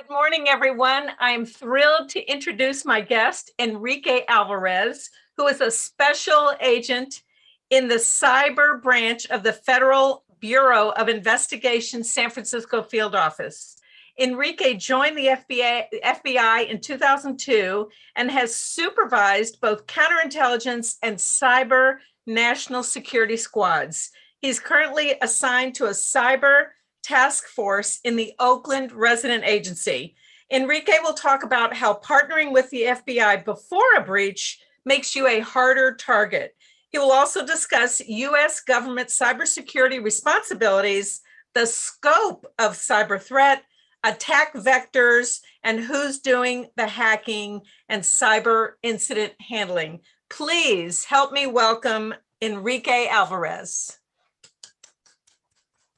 Good morning, everyone. I'm thrilled to introduce my guest, Enrique Alvarez, who is a special agent in the cyber branch of the Federal Bureau of Investigation San Francisco field office. Enrique joined the FBI in 2002 and has supervised both counterintelligence and cyber national security squads. He's currently assigned to a cyber task force in the Oakland resident agency. Enrique will talk about how partnering with the FBI before a breach makes you a harder target. He will also discuss U.S. government cybersecurity responsibilities, the scope of cyber threat, attack vectors, and who's doing the hacking and cyber incident handling. Please help me welcome Enrique Alvarez.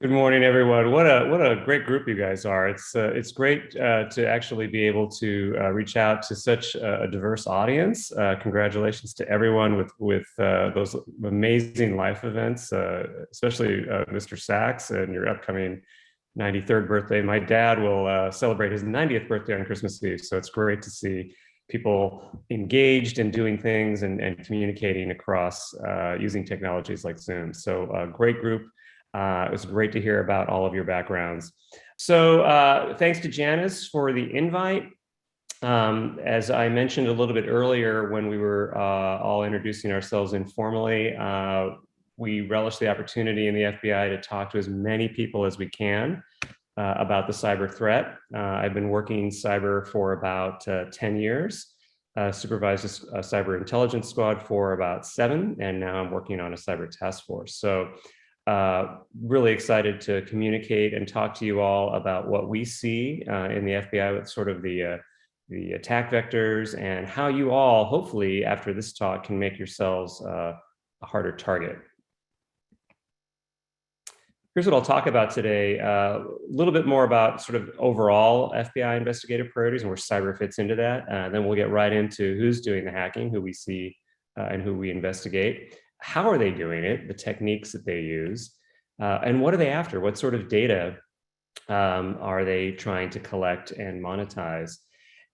Good morning, everyone. What a great group you guys are. It's great to actually be able to reach out to such a diverse audience. Congratulations to everyone with those amazing life events, especially Mr. Sachs and your upcoming 93rd birthday. My dad will celebrate his 90th birthday on Christmas Eve, so it's great to see people engaged in doing things and communicating across using technologies like Zoom. So a great group. It was great to hear about all of your backgrounds. So thanks to Janice for the invite. As I mentioned a little bit earlier when we were all introducing ourselves informally, we relish the opportunity in the FBI to talk to as many people as we can about the cyber threat. I've been working cyber for about 10 years, supervised a cyber intelligence squad for about 7, and now I'm working on a cyber task force. So really excited to communicate and talk to you all about what we see in the FBI with sort of the attack vectors and how you all, hopefully, after this talk, can make yourselves a harder target. Here's what I'll talk about today. A little bit more about sort of overall FBI investigative priorities and where cyber fits into that. Then we'll get right into who's doing the hacking, who we see and who we investigate. How are they doing it, the techniques that they use, and what are they after? What sort of data are they trying to collect and monetize?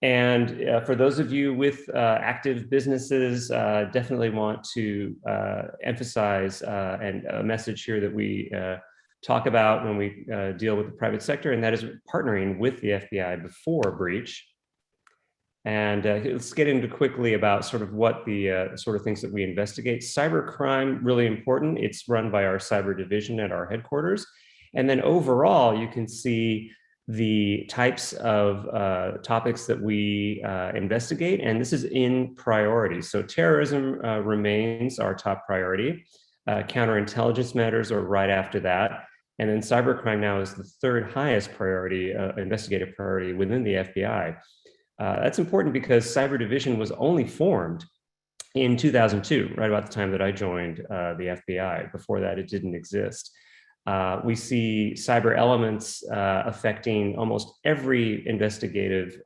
And for those of you with active businesses, definitely want to emphasize and a message here that we talk about when we deal with the private sector, and that is partnering with the FBI before a breach. And let's get into quickly about sort of what the sort of things that we investigate. Cybercrime, really important. It's run by our cyber division at our headquarters. And then overall, you can see the types of topics that we investigate. And this is in priority. So terrorism remains our top priority. Counterintelligence matters are right after that. And then cybercrime now is the 3rd highest priority, investigative priority within the FBI. That's important because cyber division was only formed in 2002, right about the time that I joined the FBI. Before that, it didn't exist. We see cyber elements affecting almost every investigative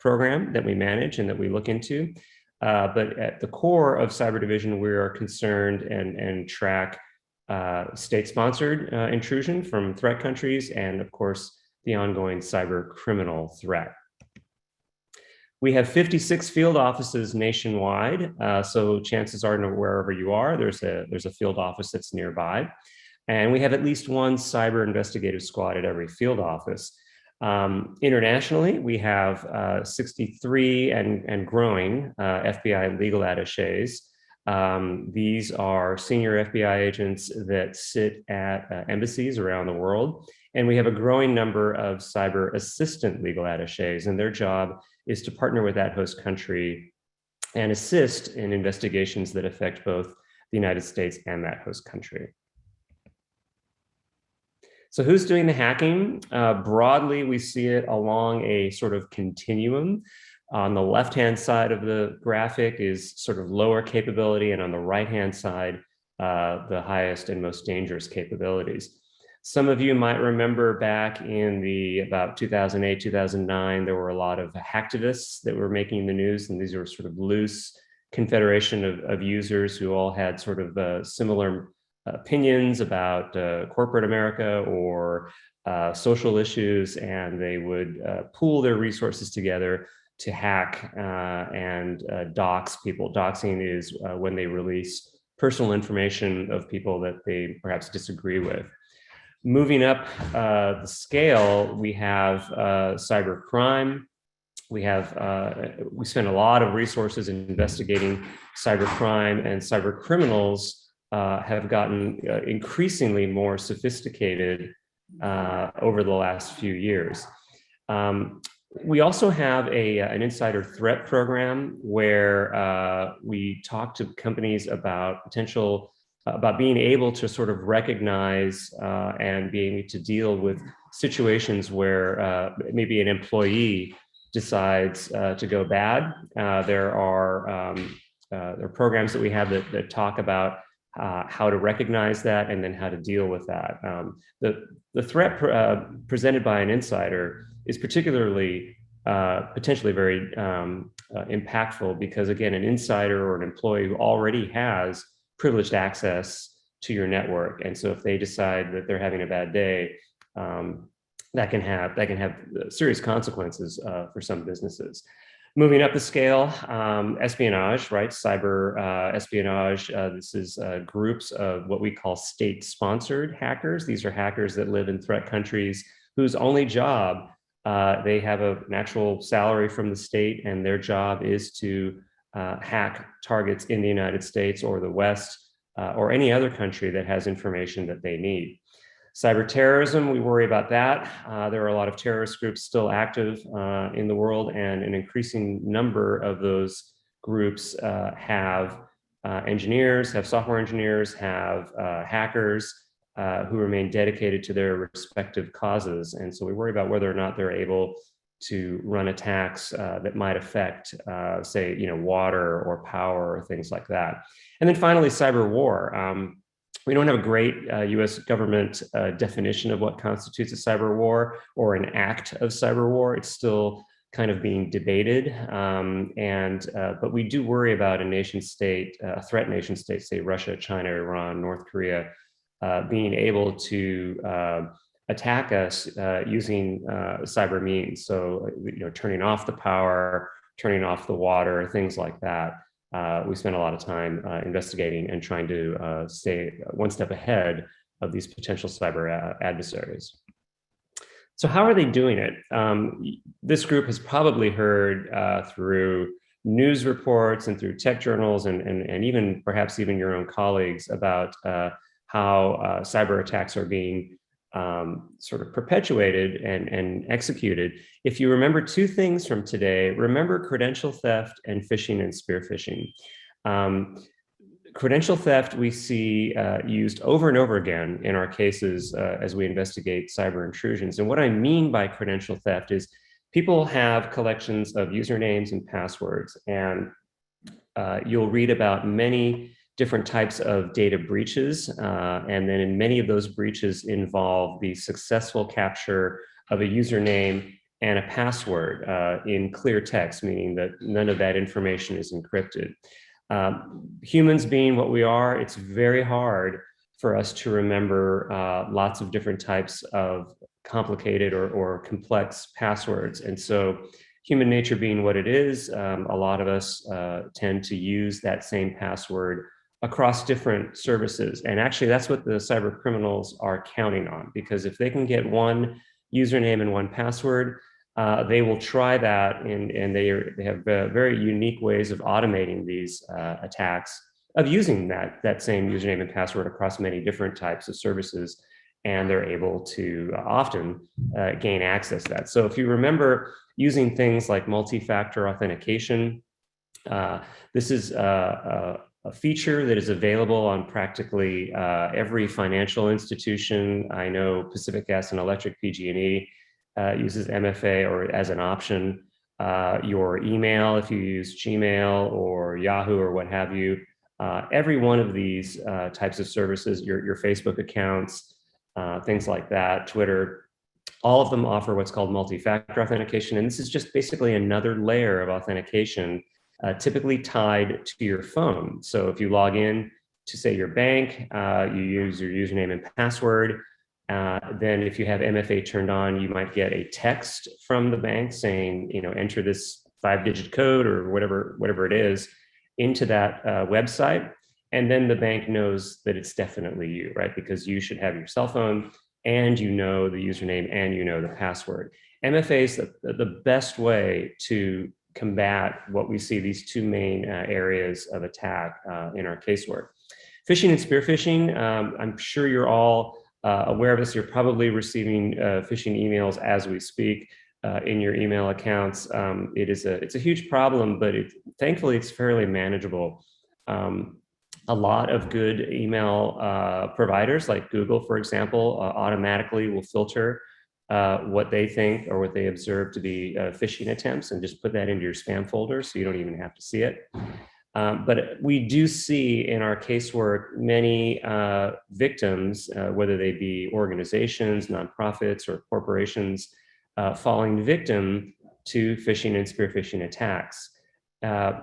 program that we manage and that we look into. But at the core of cyber division, we are concerned and track state-sponsored intrusion from threat countries and, of course, the ongoing cyber criminal threat. We have 56 field offices nationwide, so chances are wherever you are, there's a field office that's nearby. And we have at least one cyber investigative squad at every field office. Internationally, we have 63 and growing FBI legal attaches. These are senior FBI agents that sit at embassies around the world. And we have a growing number of cyber assistant legal attaches, and their job is to partner with that host country and assist in investigations that affect both the United States and that host country. So who's doing the hacking? Broadly, we see it along a sort of continuum. On the left-hand side of the graphic is sort of lower capability, and on the right-hand side, the highest and most dangerous capabilities. Some of you might remember back in about 2008, 2009, there were a lot of hacktivists that were making the news, and these were sort of loose confederation of users who all had sort of similar opinions about corporate America or social issues, and they would pool their resources together to hack and dox people. Doxing is when they release personal information of people that they perhaps disagree with. Moving up the scale, we have cyber crime. We spend a lot of resources in investigating cyber crime, and cyber criminals have gotten increasingly more sophisticated over the last few years. We also have an insider threat program where we talk to companies about about being able to sort of recognize and being able to deal with situations where maybe an employee decides to go bad. There are programs that we have that talk about how to recognize that and then how to deal with that. The threat presented by an insider is particularly potentially very impactful because, again, an insider or an employee who already has privileged access to your network, and so if they decide that they're having a bad day, that can have serious consequences for some businesses. Moving up the scale, espionage, right? Cyber espionage. This is groups of what we call state-sponsored hackers. These are hackers that live in threat countries whose only job, they have an actual salary from the state, and their job is to hack targets in the United States or the West or any other country that has information that they need. Cyber terrorism, we worry about that. There are a lot of terrorist groups still active in the world, and an increasing number of those groups have engineers, have software engineers, have hackers who remain dedicated to their respective causes. And so we worry about whether or not they're able to run attacks that might affect, say, water or power or things like that. And then finally, cyber war. We don't have a great US government definition of what constitutes a cyber war or an act of cyber war. It's still kind of being debated. But we do worry about a nation state, a threat nation state, say Russia, China, Iran, North Korea, being able to attack us using cyber means. So, turning off the power, turning off the water, things like that. We spend a lot of time investigating and trying to stay one step ahead of these potential cyber adversaries. So how are they doing it? This group has probably heard through news reports and through tech journals and even perhaps even your own colleagues about how cyber attacks are being sort of perpetuated and executed. If you remember two things from today, remember credential theft and phishing and spearfishing. Credential theft we see used over and over again in our cases as we investigate cyber intrusions. And what I mean by credential theft is people have collections of usernames and passwords, and you'll read about many different types of data breaches. And then in many of those breaches involve the successful capture of a username and a password in clear text, meaning that none of that information is encrypted. Humans being what we are, it's very hard for us to remember lots of different types of complicated or complex passwords. And so human nature being what it is, a lot of us tend to use that same password across different services. And actually that's what the cyber criminals are counting on, because if they can get one username and one password, they will try that, and they have very unique ways of automating these attacks, of using that same username and password across many different types of services, and they're able to often gain access to that. So if you remember using things like multi-factor authentication, this is a feature that is available on practically every financial institution. I know Pacific Gas and Electric, PG&E, uses MFA or as an option. Your email, if you use Gmail or Yahoo or what have you, every one of these types of services, your Facebook accounts, things like that, Twitter, all of them offer what's called multi-factor authentication. And this is just basically another layer of authentication, typically tied to your phone. So if you log in to, say, your bank, you use your username and password, Then if you have MFA turned on, you might get a text from the bank saying, enter this 5-digit code or whatever it is into that website. And then the bank knows that it's definitely you, right? Because you should have your cell phone and the username and the password. MFA is the best way to combat what we see, these two main areas of attack in our casework. Phishing and spearfishing, I'm sure you're all aware of this. You're probably receiving phishing emails as we speak in your email accounts. It's a huge problem, but thankfully it's fairly manageable. A lot of good email providers like Google, for example, automatically will filter what they think or what they observe to be phishing attempts and just put that into your spam folder so you don't even have to see it. But we do see in our casework many victims, whether they be organizations, nonprofits, or corporations, falling victim to phishing and spearfishing attacks.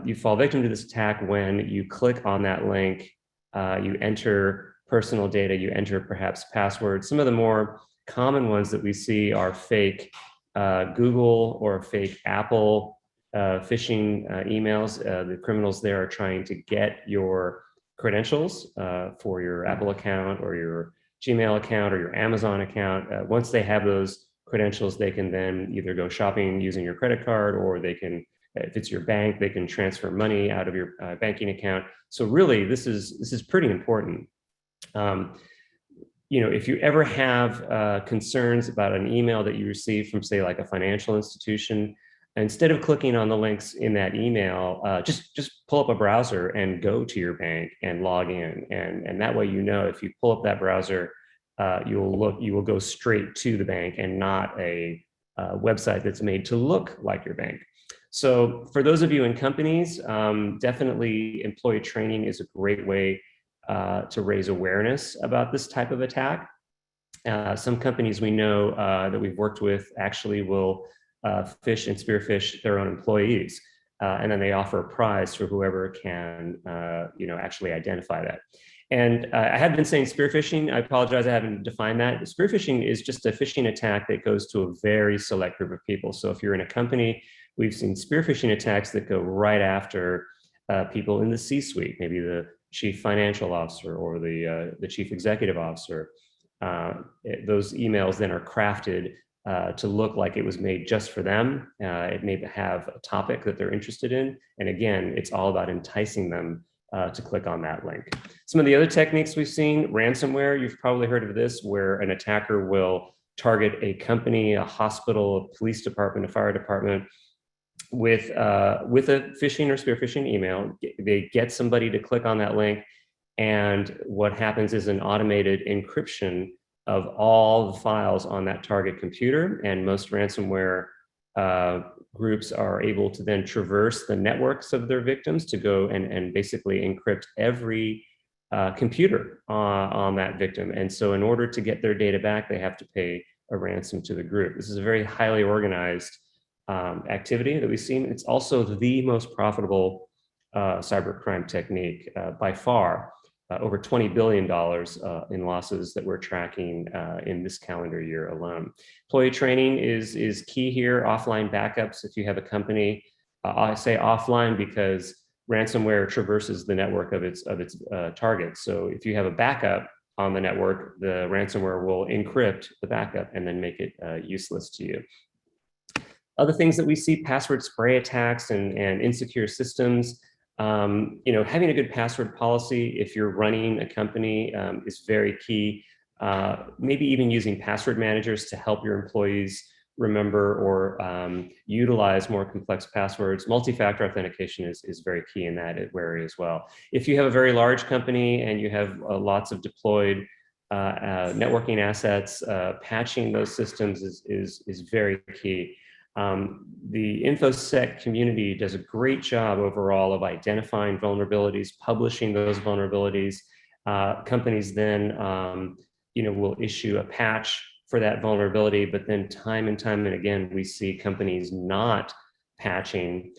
You fall victim to this attack when you click on that link, you enter personal data, you enter perhaps passwords. Some of the more common ones that we see are fake Google or fake Apple phishing emails. The criminals there are trying to get your credentials for your Apple account or your Gmail account or your Amazon account. Once they have those credentials, they can then either go shopping using your credit card, or they can, if it's your bank, they can transfer money out of your banking account. So really, this is pretty important. If you ever have concerns about an email that you receive from, say, like a financial institution, instead of clicking on the links in that email, just pull up a browser and go to your bank and log in. And that way, if you pull up that browser, you will go straight to the bank and not a website that's made to look like your bank. So for those of you in companies, definitely employee training is a great way to raise awareness about this type of attack. Some companies we know that we've worked with actually will fish and spearfish their own employees, and then they offer a prize for whoever can, actually identify that. And I have been saying spearfishing. I apologize, I haven't defined that. Spearfishing is just a phishing attack that goes to a very select group of people. So if you're in a company, we've seen spearfishing attacks that go right after people in the C-suite, maybe the chief financial officer or the chief executive officer. Those emails then are crafted to look like it was made just for them. It may have a topic that they're interested in. And again, it's all about enticing them to click on that link. Some of the other techniques we've seen, ransomware, you've probably heard of this, where an attacker will target a company, a hospital, a police department, a fire department with a phishing or spearfishing email. They get somebody to click on that link, and what happens is an automated encryption of all the files on that target computer. And most ransomware groups are able to then traverse the networks of their victims to go and basically encrypt every computer on that victim. And so in order to get their data back, they have to pay a ransom to the group. This is a very highly organized activity that we've seen. It's also the most profitable cybercrime technique by far. Over $20 billion in losses that we're tracking in this calendar year alone. Employee training is key here. Offline backups, if you have a company, I say offline because ransomware traverses the network of its targets. So if you have a backup on the network, the ransomware will encrypt the backup and then make it useless to you. Other things that we see, password spray attacks and insecure systems. Having a good password policy if you're running a company is very key. Maybe even using password managers to help your employees remember or utilize more complex passwords. Multi-factor authentication is very key in that area as well. If you have a very large company and you have lots of deployed networking assets, patching those systems is very key. The InfoSec community does a great job overall of identifying vulnerabilities, publishing those vulnerabilities. Companies then, will issue a patch for that vulnerability, but then time and time and again, we see companies not patching,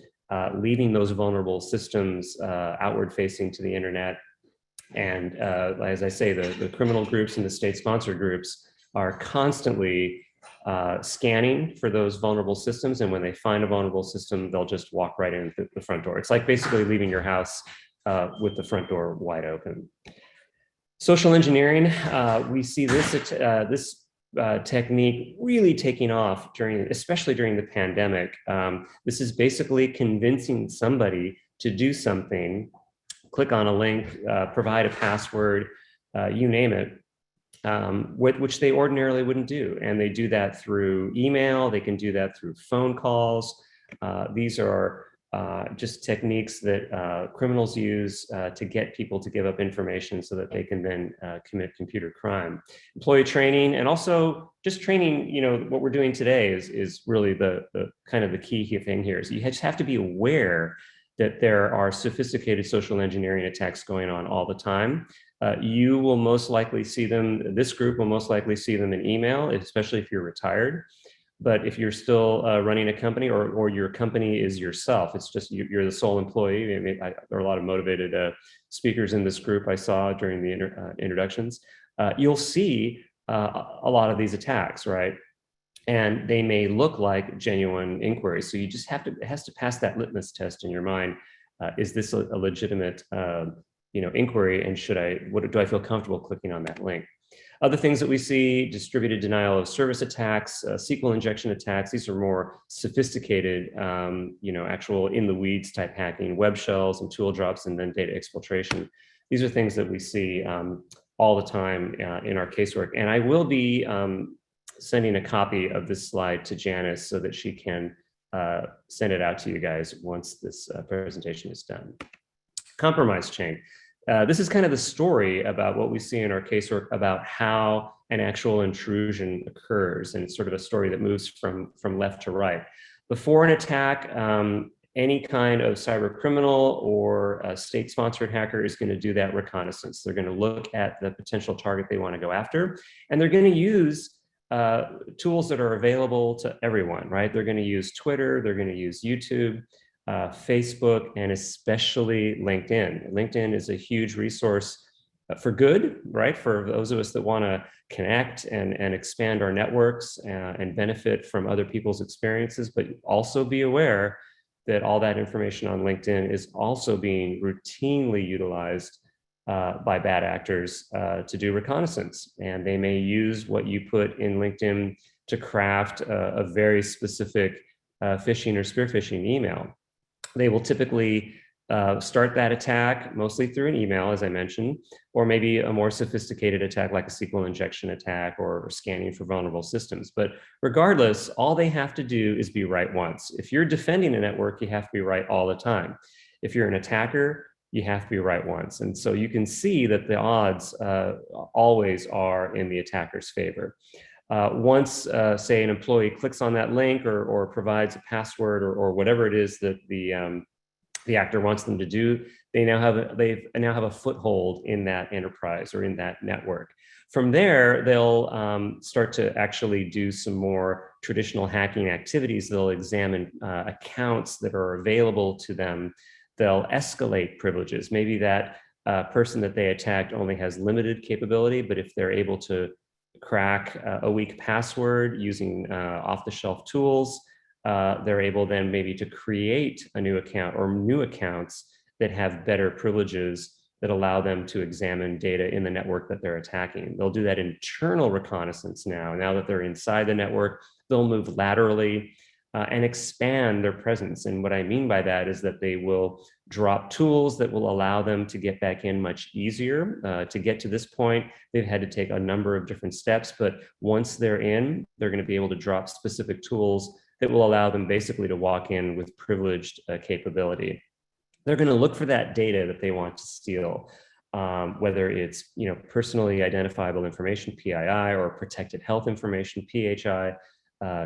leaving those vulnerable systems outward facing to the internet. And as I say, the criminal groups and the state-sponsored groups are constantly scanning for those vulnerable systems. And when they find a vulnerable system, they'll just walk right in the front door. It's like basically leaving your house with the front door wide open. Social engineering, we see this technique really taking off especially during the pandemic. This is basically convincing somebody to do something, click on a link, provide a password, you name it, which they ordinarily wouldn't do. And they do that through email, they can do that through phone calls. These are just techniques that criminals use to get people to give up information so that they can then commit computer crime. Employee training, and also just training, what we're doing today is really the kind of the key thing here. So you just have to be aware that there are sophisticated social engineering attacks going on all the time. You will most likely see them, this group will most likely see them in email, especially if you're retired. But if you're still running a company, or your company is yourself, it's just you're the sole employee. I mean, there are a lot of motivated speakers in this group I saw during the introductions. You'll see a lot of these attacks, right? And they may look like genuine inquiries. So you just it has to pass that litmus test in your mind. Is this a legitimate inquiry, and do I feel comfortable clicking on that link? Other things that we see: distributed denial of service attacks, SQL injection attacks. These are more sophisticated, actual in the weeds type hacking, web shells and tool drops, and then data exfiltration. These are things that we see all the time in our casework. And I will be sending a copy of this slide to Janice so that she can send it out to you guys once this presentation is done. Compromise chain. This is kind of the story about what we see in our casework about how an actual intrusion occurs, and it's sort of a story that moves from left to right. Before an attack, any kind of cyber criminal or a state-sponsored hacker is going to do that reconnaissance. They're going to look at the potential target they want to go after, and they're going to use tools that are available to everyone, right? They're going to use Twitter, they're going to use YouTube, Facebook, and especially LinkedIn. LinkedIn is a huge resource for good, right? For those of us that want to connect and expand our networks and benefit from other people's experiences, but also be aware that all that information on LinkedIn is also being routinely utilized by bad actors to do reconnaissance. And they may use what you put in LinkedIn to craft a very specific phishing or spearfishing email. They will typically start that attack mostly through an email, as I mentioned, or maybe a more sophisticated attack like a SQL injection attack or scanning for vulnerable systems. But regardless, all they have to do is be right once. If you're defending a network, you have to be right all the time. If you're an attacker, you have to be right once. And so you can see that the odds always are in the attacker's favor. Once, say, an employee clicks on that link or provides a password or whatever it is that the actor wants them to do, they now have a foothold in that enterprise or in that network. From there, they'll start to actually do some more traditional hacking activities. They'll examine accounts that are available to them. They'll escalate privileges. Maybe that person that they attacked only has limited capability, but if they're able to crack a weak password using off-the-shelf tools, they're able then maybe to create a new account or new accounts that have better privileges that allow them to examine data in the network that they're attacking. They'll do that internal reconnaissance now that they're inside the network. They'll move laterally and expand their presence. And what I mean by that is that they will drop tools that will allow them to get back in much easier. To get to this point, they've had to take a number of different steps, but once they're in, they're going to be able to drop specific tools that will allow them basically to walk in with privileged capability. They're going to look for that data that they want to steal, whether it's personally identifiable information, PII, or protected health information, PHI,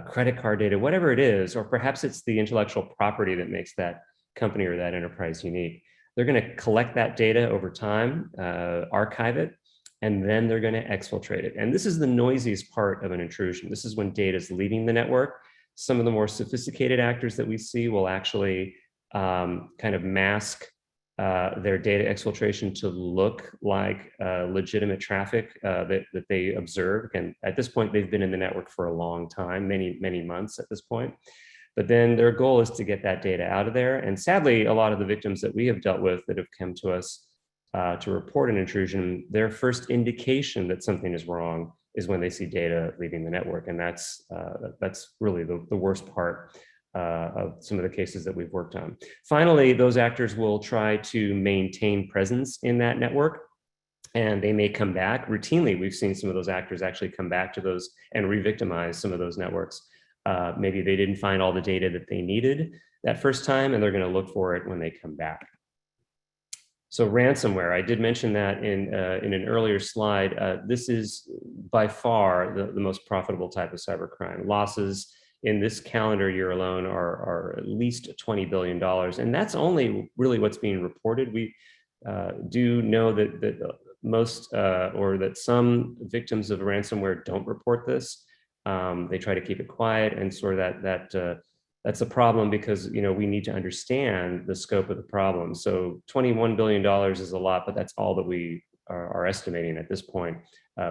credit card data, whatever it is, or perhaps it's the intellectual property that makes that company or that enterprise unique. They're going to collect that data over time, archive it, and then they're going to exfiltrate it. And this is the noisiest part of an intrusion. This is when data is leaving the network. Some of the more sophisticated actors that we see will actually kind of mask their data exfiltration to look like legitimate traffic that they observed. And at this point, they've been in the network for a long time, many months at this point. But then their goal is to get that data out of there. And sadly, a lot of the victims that we have dealt with that have come to us to report an intrusion, their first indication that something is wrong is when they see data leaving the network. And that's really the worst part of some of the cases that we've worked on. Finally, those actors will try to maintain presence in that network, and they may come back routinely. We've seen some of those actors actually come back to those and re-victimize some of those networks. Maybe they didn't find all the data that they needed that first time, and they're going to look for it when they come back. So ransomware, I did mention that in an earlier slide. This is by far the most profitable type of cybercrime. Losses in this calendar year alone are at least $20 billion. And that's only really what's being reported. We do know that most or that some victims of ransomware don't report this. They try to keep it quiet, and sort of that's a problem because we need to understand the scope of the problem. So $21 billion is a lot, but that's all that we are estimating at this point.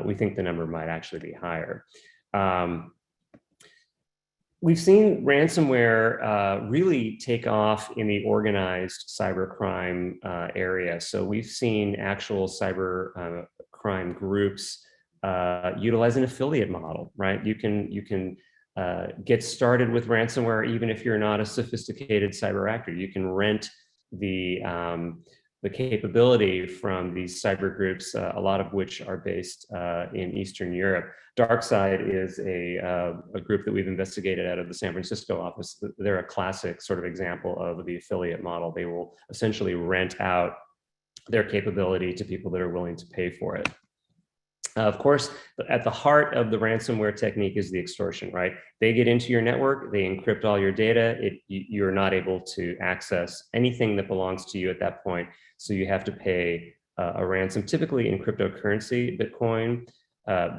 We think the number might actually be higher. We've seen ransomware really take off in the organized cybercrime area. So we've seen actual cyber crime groups utilize an affiliate model, right? You can get started with ransomware even if you're not a sophisticated cyber actor. You can rent the capability from these cyber groups, a lot of which are based in Eastern Europe. DarkSide is a group that we've investigated out of the San Francisco office. They're a classic sort of example of the affiliate model. They will essentially rent out their capability to people that are willing to pay for it. Of course, at the heart of the ransomware technique is the extortion, right? They get into your network, they encrypt all your data, you're not able to access anything that belongs to you at that point. So you have to pay a ransom, typically in cryptocurrency, Bitcoin,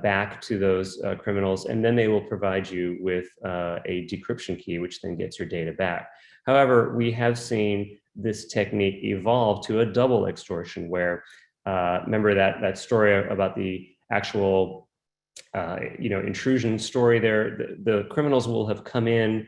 back to those criminals, and then they will provide you with a decryption key, which then gets your data back. However, we have seen this technique evolve to a double extortion where, remember that story about the actual intrusion story there, the criminals will have come in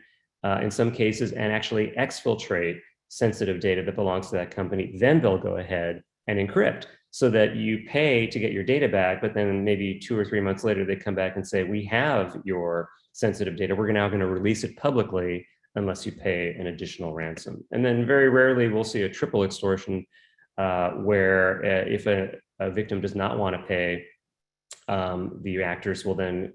some cases and actually exfiltrate sensitive data that belongs to that company. Then they'll go ahead and encrypt so that you pay to get your data back, but then maybe 2 or 3 months later, they come back and say, we have your sensitive data. We're now going to release it publicly unless you pay an additional ransom. And then very rarely we'll see a triple extortion where if a victim does not want to pay, the actors will then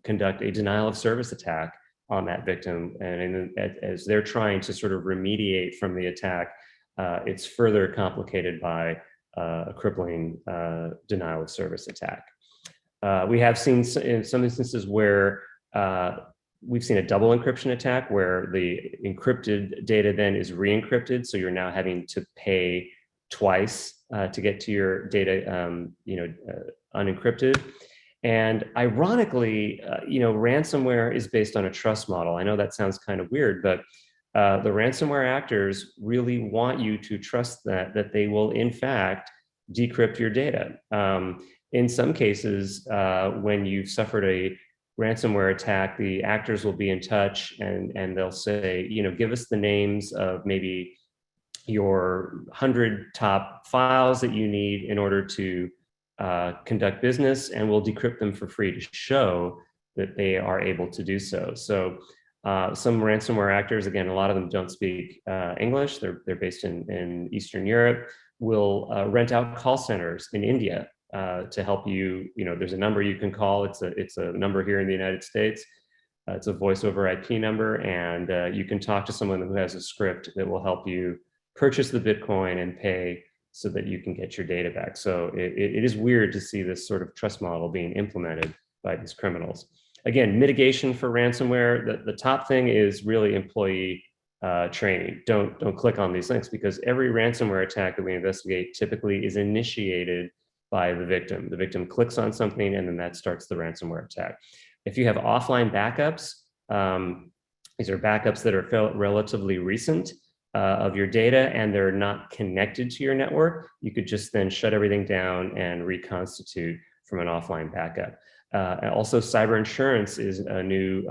conduct a denial of service attack on that victim. And as they're trying to sort of remediate from the attack, it's further complicated by a crippling denial of service attack. We have seen in some instances where we've seen a double encryption attack where the encrypted data then is re-encrypted. So you're now having to pay twice to get to your data unencrypted. And ironically, ransomware is based on a trust model. I know that sounds kind of weird, but the ransomware actors really want you to trust that they will in fact decrypt your data. In some cases, when you've suffered a ransomware attack, the actors will be in touch and they'll say, give us the names of maybe your 100 top files that you need in order to conduct business, and we'll decrypt them for free to show that they are able to do so. So some ransomware actors, again, a lot of them don't speak English. They're based in Eastern Europe, will rent out call centers in India to help you. There's a number you can call. It's a number here in the United States. It's a voice over IP number, and you can talk to someone who has a script that will help you purchase the Bitcoin and pay so that you can get your data back. So it is weird to see this sort of trust model being implemented by these criminals. Again, mitigation for ransomware, the top thing is really employee training. Don't click on these links, because every ransomware attack that we investigate typically is initiated by the victim. The victim clicks on something and then that starts the ransomware attack. If you have offline backups, these are backups that are relatively recent, of your data and they're not connected to your network, you could just then shut everything down and reconstitute from an offline backup. And also, cyber insurance is a new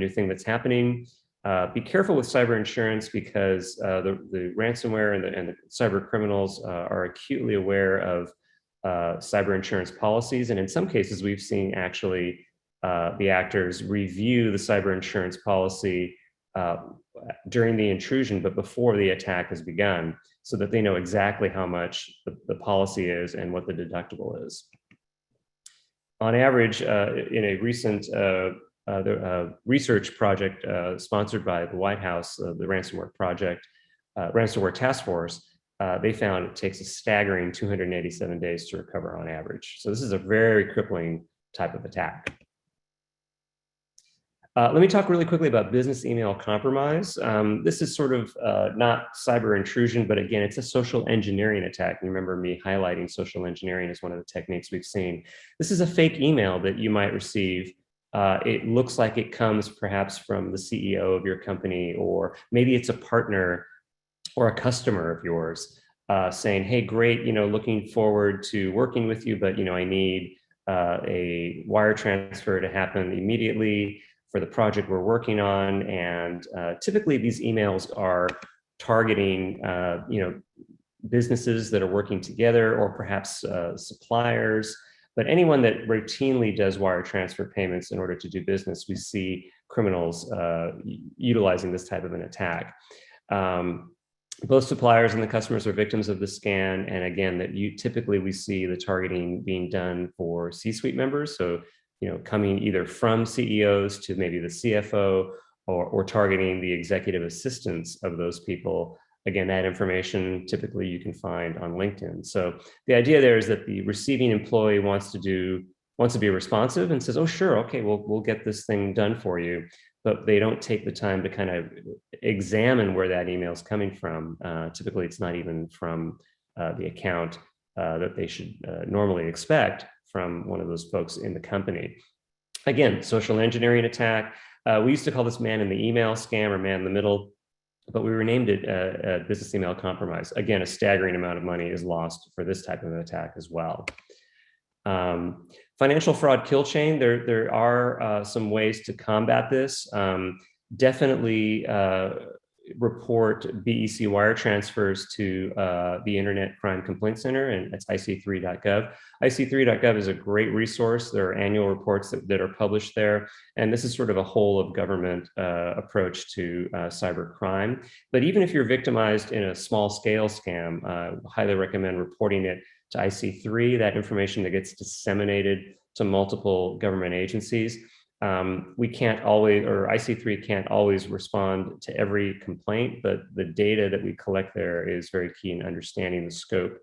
thing that's happening. Be careful with cyber insurance because the ransomware and the cyber criminals are acutely aware of cyber insurance policies. And in some cases, we've seen actually the actors review the cyber insurance policy during the intrusion, but before the attack has begun, so that they know exactly how much the policy is and what the deductible is. On average, in a recent research project sponsored by the White House, the Ransomware Project, Ransomware Task Force, they found it takes a staggering 287 days to recover on average. So this is a very crippling type of attack. Let me talk really quickly about business email compromise. This is sort of not cyber intrusion, but again, it's a social engineering attack. You remember me highlighting social engineering as one of the techniques we've seen. This is a fake email that you might receive. It looks like it comes perhaps from the CEO of your company, or maybe it's a partner or a customer of yours saying, hey, great, looking forward to working with you, but I need a wire transfer to happen immediately for the project we're working on. And typically these emails are targeting, businesses that are working together, or perhaps suppliers, but anyone that routinely does wire transfer payments in order to do business, we see criminals utilizing this type of an attack. Both suppliers and the customers are victims of the scan. And again, typically we see the targeting being done for C-suite members. So coming either from CEOs to maybe the CFO, or targeting the executive assistants of those people. Again, that information typically you can find on LinkedIn. So the idea there is that the receiving employee wants to be responsive and says, oh, sure, okay, we'll get this thing done for you. But they don't take the time to kind of examine where that email is coming from. Typically, it's not even from the account that they should normally expect from one of those folks in the company. Again, social engineering attack. We used to call this man in the email scam, or man in the middle, but we renamed it business email compromise. Again, a staggering amount of money is lost for this type of an attack as well. Financial fraud kill chain. There are some ways to combat this. Definitely report BEC wire transfers to the Internet Crime Complaint Center, and that's ic3.gov. ic3.gov is a great resource. There are annual reports that are published there, and this is sort of a whole of government approach to cyber crime. But even if you're victimized in a small scale scam, I highly recommend reporting it to IC3. That information that gets disseminated to multiple government agencies. We can't always, or IC3 can't always respond to every complaint, but the data that we collect there is very key in understanding the scope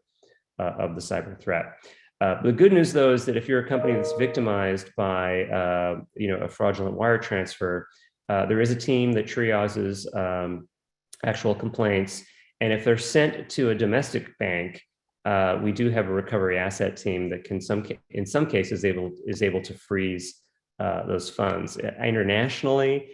of the cyber threat. The good news, though, is that if you're a company that's victimized by a fraudulent wire transfer, there is a team that triages actual complaints, and if they're sent to a domestic bank, we do have a recovery asset team that can, in some cases, is able to freeze those funds. Internationally,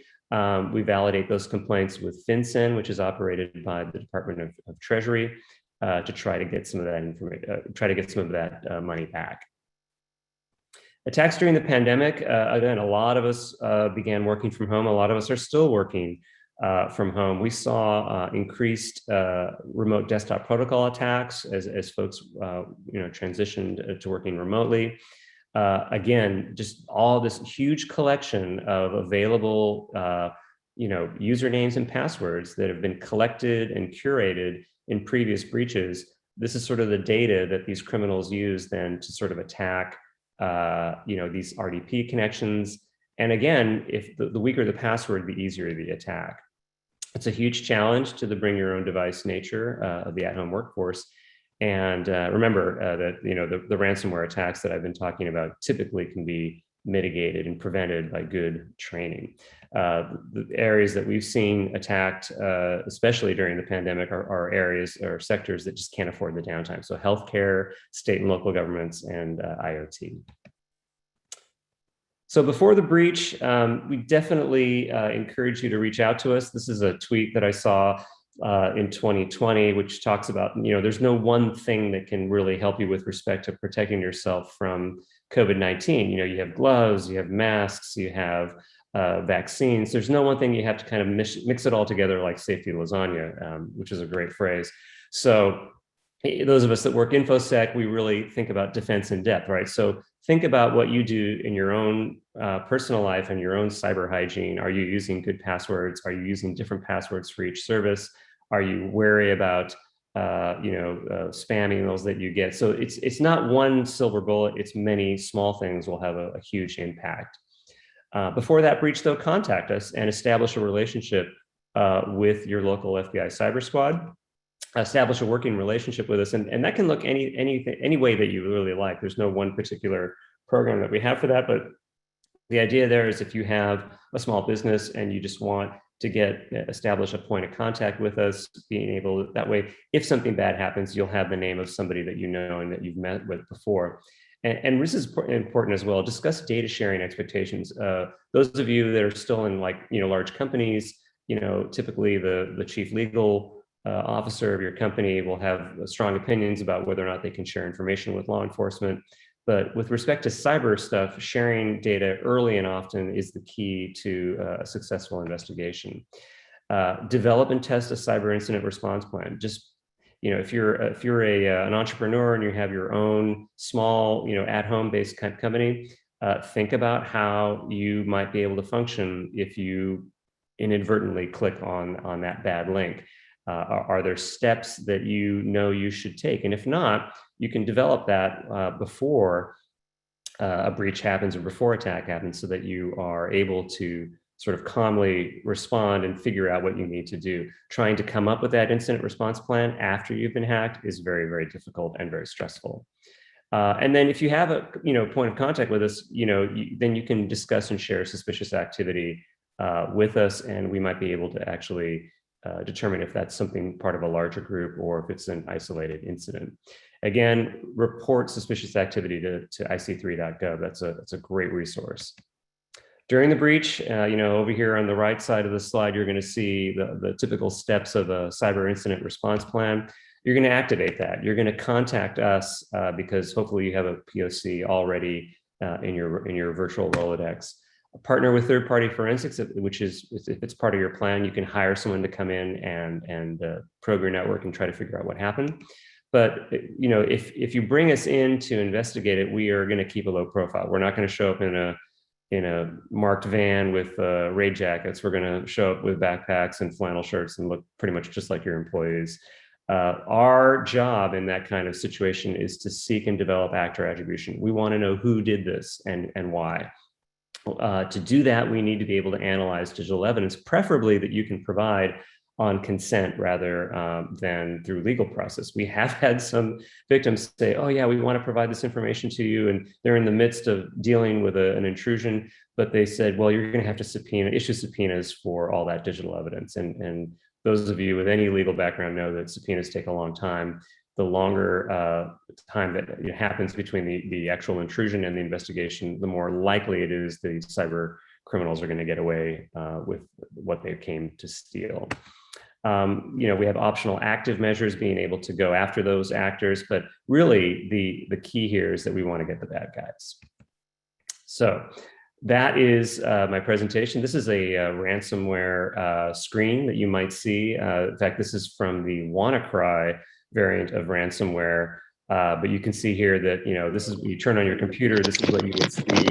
we validate those complaints with FinCEN, which is operated by the Department of Treasury, to try to get some of that money back. Attacks during the pandemic, again, a lot of us began working from home. A lot of us are still working from home. We saw increased remote desktop protocol attacks as folks transitioned to working remotely. Again, just all this huge collection of available usernames and passwords that have been collected and curated in previous breaches. This is sort of the data that these criminals use then to sort of attack these RDP connections. And again, if the weaker the password, the easier the attack. It's a huge challenge to the bring your own device nature of the at-home workforce. And remember that the ransomware attacks that I've been talking about typically can be mitigated and prevented by good training. The areas that we've seen attacked, especially during the pandemic, are areas or sectors that just can't afford the downtime. So healthcare, state and local governments, and IoT. So before the breach, we definitely encourage you to reach out to us. This is a tweet that I saw in 2020, which talks about, there's no one thing that can really help you with respect to protecting yourself from COVID-19. You have gloves, you have masks, you have vaccines. There's no one thing. You have to kind of mix it all together like safety lasagna, which is a great phrase. So those of us that work InfoSec, we really think about defense in depth, right? So think about what you do in your own personal life and your own cyber hygiene. Are you using good passwords? Are you using different passwords for each service? Are you wary about spam emails that you get? So it's not one silver bullet. It's many small things will have a huge impact. Before that breach, though, contact us and establish a relationship with your local FBI cyber squad. Establish a working relationship with us, and that can look any way that you really like. There's no one particular program that we have for that, but the idea there is if you have a small business and you just want to establish a point of contact with us, being able that way, if something bad happens, you'll have the name of somebody that you know and that you've met with before. And this is important as well. Discuss data sharing expectations. Those of you that are still in large companies, typically the chief legal officer of your company will have strong opinions about whether or not they can share information with law enforcement. But with respect to cyber stuff, sharing data early and often is the key to a successful investigation. Develop and test a cyber incident response plan. Just if you're an entrepreneur and you have your own small, at-home based company, think about how you might be able to function if you inadvertently click on that bad link. Are there steps that you should take? And if not, you can develop that before a breach happens or before attack happens, so that you are able to sort of calmly respond and figure out what you need to do. Trying to come up with that incident response plan after you've been hacked is very, very difficult and very stressful. And then if you have a point of contact with us, then you can discuss and share suspicious activity with us, and we might be able to actually determine if that's something part of a larger group or if it's an isolated incident. Again, report suspicious activity to ic3.gov. That's a great resource. During the breach, over here on the right side of the slide, you're going to see the typical steps of a cyber incident response plan. You're going to activate that. You're going to contact us because hopefully you have a POC already in your virtual Rolodex. Partner with third-party forensics, which is, if it's part of your plan, you can hire someone to come in and probe your network and try to figure out what happened. But if you bring us in to investigate it, we are going to keep a low profile. We're not going to show up in a marked van with raid jackets. We're going to show up with backpacks and flannel shirts and look pretty much just like your employees. Our job in that kind of situation is to seek and develop actor attribution. We want to know who did this and why. To do that, we need to be able to analyze digital evidence, preferably that you can provide on consent rather than through legal process. We have had some victims say, oh yeah, we want to provide this information to you, and they're in the midst of dealing with an intrusion, but they said, well, you're going to have to issue subpoenas for all that digital evidence. And those of you with any legal background know that subpoenas take a long time. The longer time that it happens between the actual intrusion and the investigation, the more likely it is the cyber criminals are going to get away with what they came to steal. We have optional active measures, being able to go after those actors, but really the key here is that we want to get the bad guys. So that is my presentation. This is a ransomware screen that you might see. In fact, this is from the WannaCry variant of ransomware, but you can see here that this is, you turn on your computer, this is what you would see.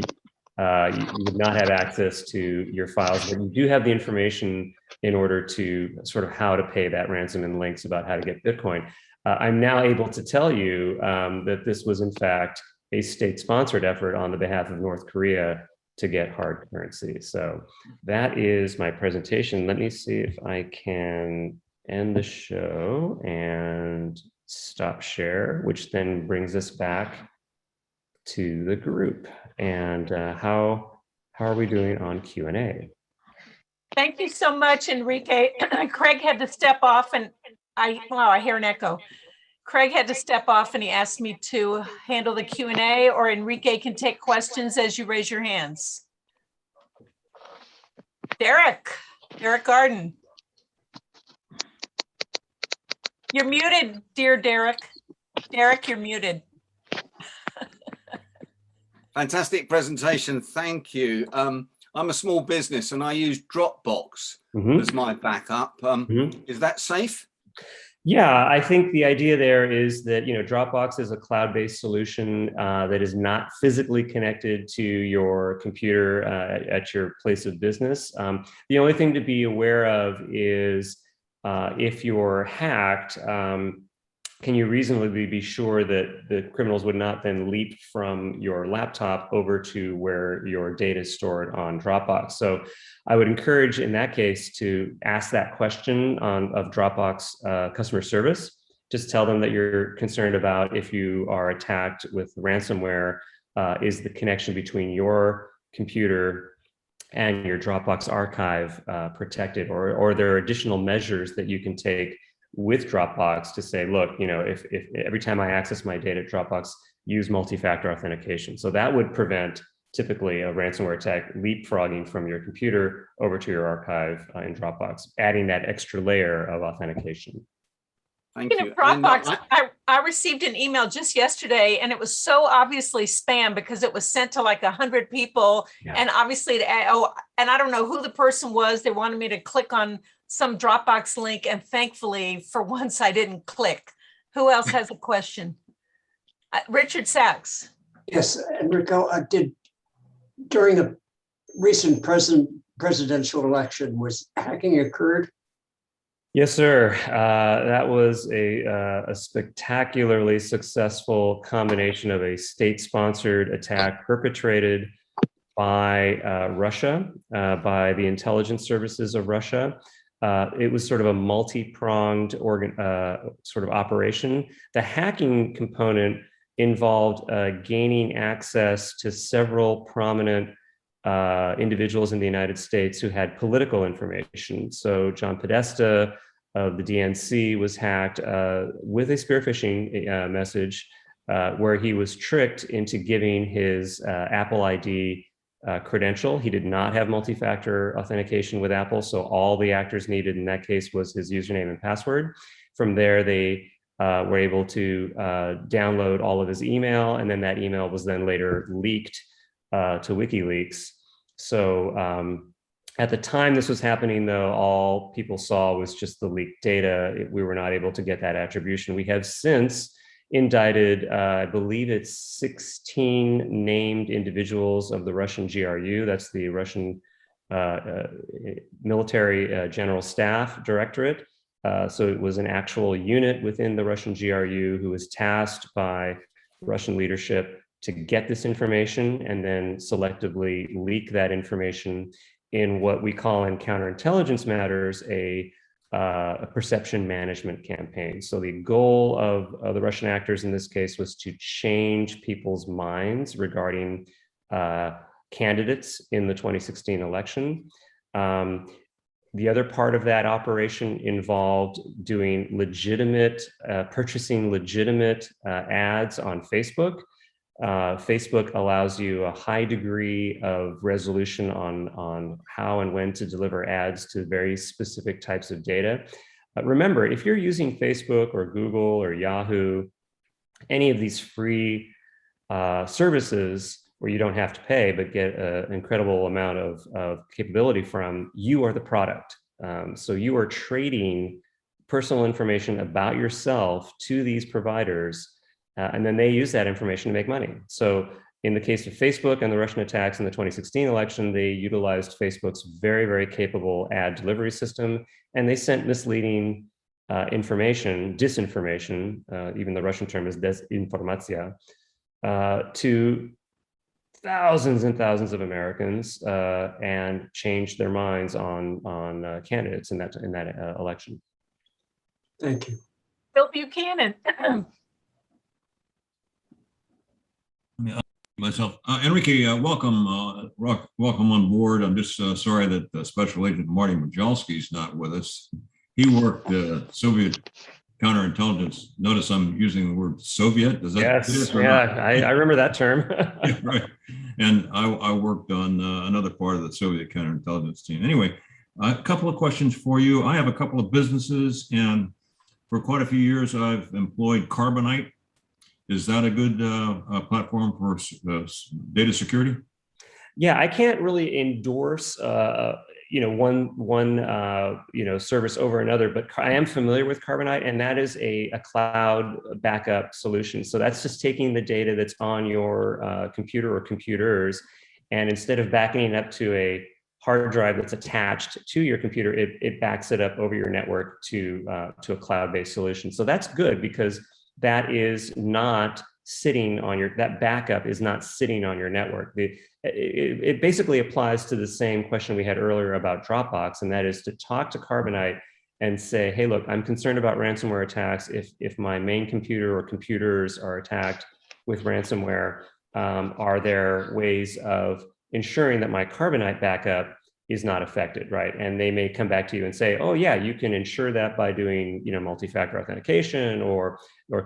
You would not have access to your files, but you do have the information in order to sort of how to pay that ransom and links about how to get Bitcoin. I'm now able to tell you that this was in fact a state-sponsored effort on the behalf of North Korea to get hard currency. So that is my presentation. Let me see if I can end the show and stop share, which then brings us back to the group. And how are we doing on Q&A? Thank you so much, Enrique. Craig had to step off, and I hear an echo. Craig had to step off and he asked me to handle the Q&A, or Enrique can take questions as you raise your hands. Derek Garden. You're muted, dear Derek. Derek, you're muted. Fantastic presentation. Thank you. I'm a small business and I use Dropbox as my backup. Is that safe? Yeah, I think the idea there is that, Dropbox is a cloud-based solution that is not physically connected to your computer at your place of business. The only thing to be aware of is if you're hacked, can you reasonably be sure that the criminals would not then leap from your laptop over to where your data is stored on Dropbox? So I would encourage in that case to ask that question of Dropbox customer service. Just tell them that you're concerned about if you are attacked with ransomware, is the connection between your computer and your Dropbox archive protected, or there are additional measures that you can take with Dropbox to say, look, if every time I access my data at Dropbox, use multi-factor authentication. So that would prevent typically a ransomware attack leapfrogging from your computer over to your archive in Dropbox, adding that extra layer of authentication. Thank you. Dropbox, I received an email just yesterday and it was so obviously spam because it was sent to like 100 people. Yeah. And obviously, and I don't know who the person was. They wanted me to click on some Dropbox link. And thankfully, for once, I didn't click. Who else has a question? Richard Sachs. Yes, Enrico, during the recent presidential election, was hacking occurred? Yes, sir. That was a spectacularly successful combination of a state-sponsored attack perpetrated by Russia, by the intelligence services of Russia. It was sort of a multi-pronged sort of operation. The hacking component involved gaining access to several prominent individuals in the United States who had political information. So John Podesta of the DNC was hacked with a spearfishing message where he was tricked into giving his Apple ID credential. He did not have multi-factor authentication with Apple, so all the actors needed in that case was his username and password. From there, they were able to download all of his email, and then that email was then later leaked to WikiLeaks. So at the time this was happening, though, all people saw was just the leaked data. We were not able to get that attribution. We have since indicted, I believe it's 16 named individuals of the Russian GRU. That's the Russian Military General Staff Directorate. So it was an actual unit within the Russian GRU who was tasked by Russian leadership to get this information and then selectively leak that information in what we call in counterintelligence matters a perception management campaign. So the goal of the Russian actors in this case was to change people's minds regarding candidates in the 2016 election. The other part of that operation involved doing legitimate, purchasing legitimate ads on Facebook. Facebook allows you a high degree of resolution on how and when to deliver ads to very specific types of data. Remember, if you're using Facebook or Google or Yahoo, any of these free services where you don't have to pay but get an incredible amount of capability from, you are the product. So you are trading personal information about yourself to these providers, and then they use that information to make money. So in the case of Facebook and the Russian attacks in the 2016 election, they utilized Facebook's very, very capable ad delivery system, and they sent misleading information, disinformation, even the Russian term is desinformatia, to thousands and thousands of Americans and changed their minds on candidates in that election. Thank you. Bill Buchanan. Myself, Enrique, welcome on board. I'm just sorry that Special Agent Marty Majalski is not with us. He worked Soviet counterintelligence. Notice I'm using the word Soviet. Does that? Yes, yeah, I remember that term. Yeah, right. And I worked on another part of the Soviet counterintelligence team. Anyway, a couple of questions for you. I have a couple of businesses, and for quite a few years, I've employed Carbonite. Is that a good platform for data security? Yeah, I can't really endorse one service over another, but I am familiar with Carbonite, and that is a cloud backup solution. So that's just taking the data that's on your computer or computers, and instead of backing it up to a hard drive that's attached to your computer, it backs it up over your network to a cloud-based solution. So that's good, because that is not sitting on that backup is not sitting on your network. It basically applies to the same question we had earlier about Dropbox, and that is to talk to Carbonite and say, hey, look, I'm concerned about ransomware attacks. If my main computer or computers are attacked with ransomware, are there ways of ensuring that my Carbonite backup is not affected, right? And they may come back to you and say, oh yeah, you can ensure that by doing multi-factor authentication or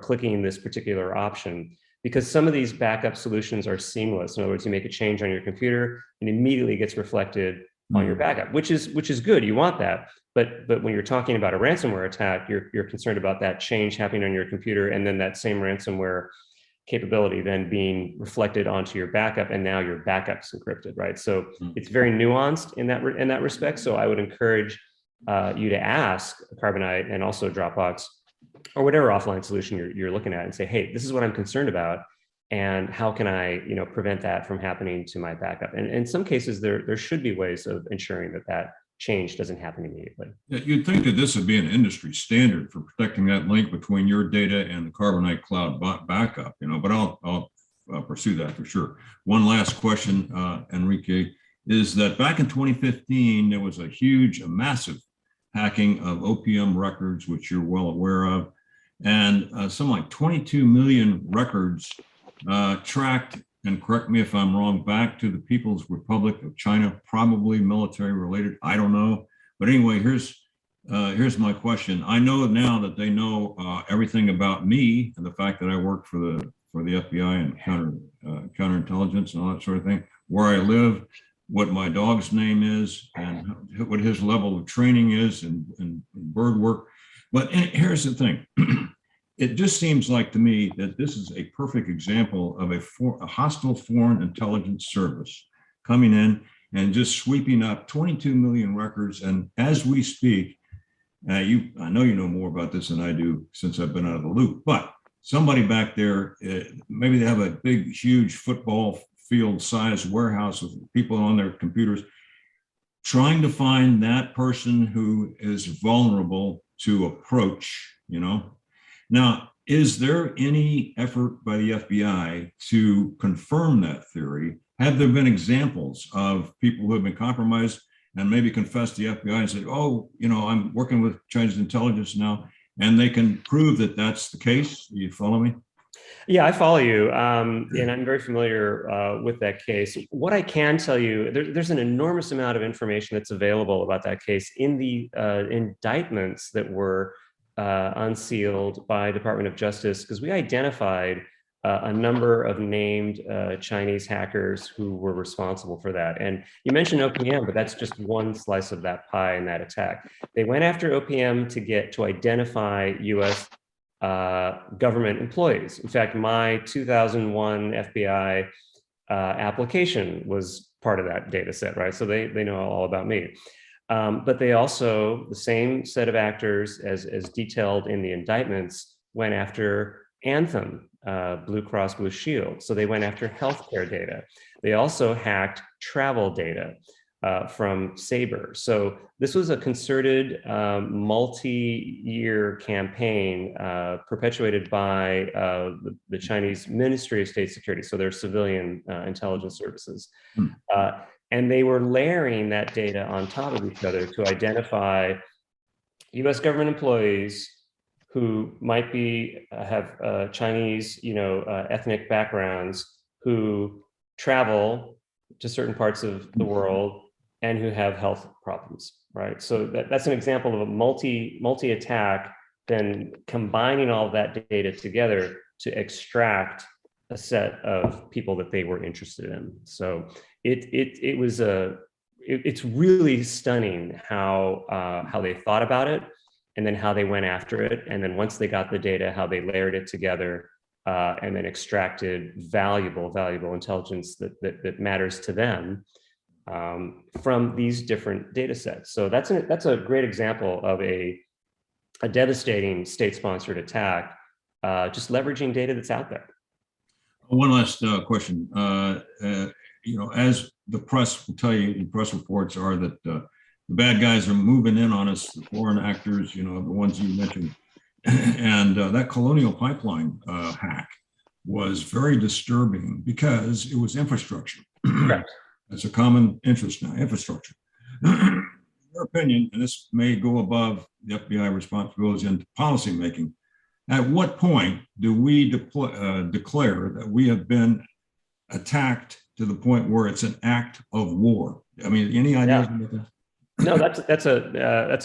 clicking this particular option, because some of these backup solutions are seamless. In other words, you make a change on your computer and immediately gets reflected on your backup, which is good. You want that, but when you're talking about a ransomware attack, you're concerned about that change happening on your computer, and then that same ransomware capability then being reflected onto your backup, and now your backup's encrypted, right? So it's very nuanced in that respect. So I would encourage you to ask Carbonite and also Dropbox or whatever offline solution you're looking at, and say, hey, this is what I'm concerned about, and how can I prevent that from happening to my backup? And in some cases, there should be ways of ensuring that change doesn't happen immediately. Yeah, you'd think that this would be an industry standard for protecting that link between your data and the Carbonite cloud backup, but I'll pursue that for sure. One last question, Enrique, is that back in 2015, there was a massive hacking of OPM records, which you're well aware of, and some like 22 million records tracked, and correct me if I'm wrong, back to the People's Republic of China, probably military related, I don't know. But anyway, here's my question. I know now that they know everything about me and the fact that I work for the FBI and counterintelligence and all that sort of thing, where I live, what my dog's name is, and what his level of training is and bird work. But here's the thing. It just seems like to me that this is a perfect example of a hostile foreign intelligence service coming in and just sweeping up 22 million records. And as we speak, I know you know more about this than I do since I've been out of the loop, but somebody back there, maybe they have a big, huge football field sized warehouse with people on their computers, trying to find that person who is vulnerable to approach, Now, is there any effort by the FBI to confirm that theory? Have there been examples of people who have been compromised and maybe confessed to the FBI and said, oh, I'm working with Chinese intelligence now, and they can prove that that's the case? Do you follow me? Yeah, I follow you, and I'm very familiar with that case. What I can tell you, there's an enormous amount of information that's available about that case in the indictments that were unsealed by Department of Justice, because we identified a number of named Chinese hackers who were responsible for that. And you mentioned OPM, but that's just one slice of that pie in that attack. They went after OPM to identify US government employees. In fact, my 2001 FBI application was part of that data set, right? So they know all about me. But they also, the same set of actors as detailed in the indictments, went after Anthem, Blue Cross Blue Shield. So they went after healthcare data. They also hacked travel data from Sabre. So this was a concerted multi-year campaign perpetuated by the Chinese Ministry of State Security, so their civilian intelligence services. And they were layering that data on top of each other to identify US government employees who might have Chinese, ethnic backgrounds, who travel to certain parts of the world and who have health problems, right? So that's an example of a multi-attack, then combining all of that data together to extract a set of people that they were interested in. So it's really stunning how they thought about it. and then how they went after it. And then once they got the data, how they layered it together, and then extracted valuable intelligence that matters to them from these different data sets. So that's a great example of a devastating state-sponsored attack, just leveraging data that's out there. One last question. As the press will tell you, the press reports are that the bad guys are moving in on us, the foreign actors, the ones you mentioned. And that Colonial Pipeline hack was very disturbing because it was infrastructure. Correct. That's a common interest now, infrastructure. In your opinion, and this may go above the FBI responsibilities into policymaking, at what point do we declare that we have been attacked to the point where it's an act of war? I mean, any ideas about that? No, that's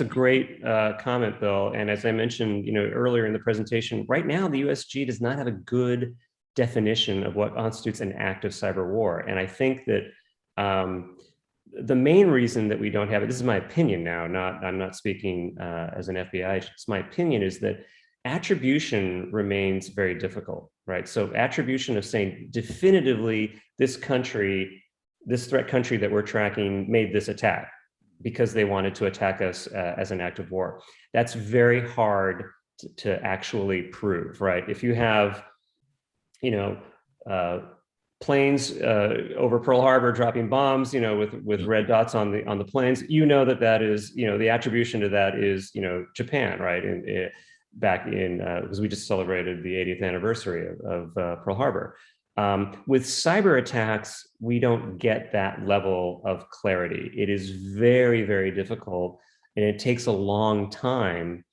a great comment, Bill. And as I mentioned, earlier in the presentation, right now the USG does not have a good definition of what constitutes an act of cyber war. And I think that the main reason that we don't have it, this is my opinion now, I'm not speaking as an FBI agent, it's my opinion, is that attribution remains very difficult, right? So attribution of saying definitively this threat country that we're tracking made this attack because they wanted to attack us as an act of war. That's very hard to actually prove, right? If you have, planes over Pearl Harbor dropping bombs, with red dots on the planes, that is, the attribution to that is, Japan, right? Back in, because we just celebrated the 80th anniversary of Pearl Harbor. With cyber attacks, we don't get that level of clarity. It is very, very difficult, and it takes a long time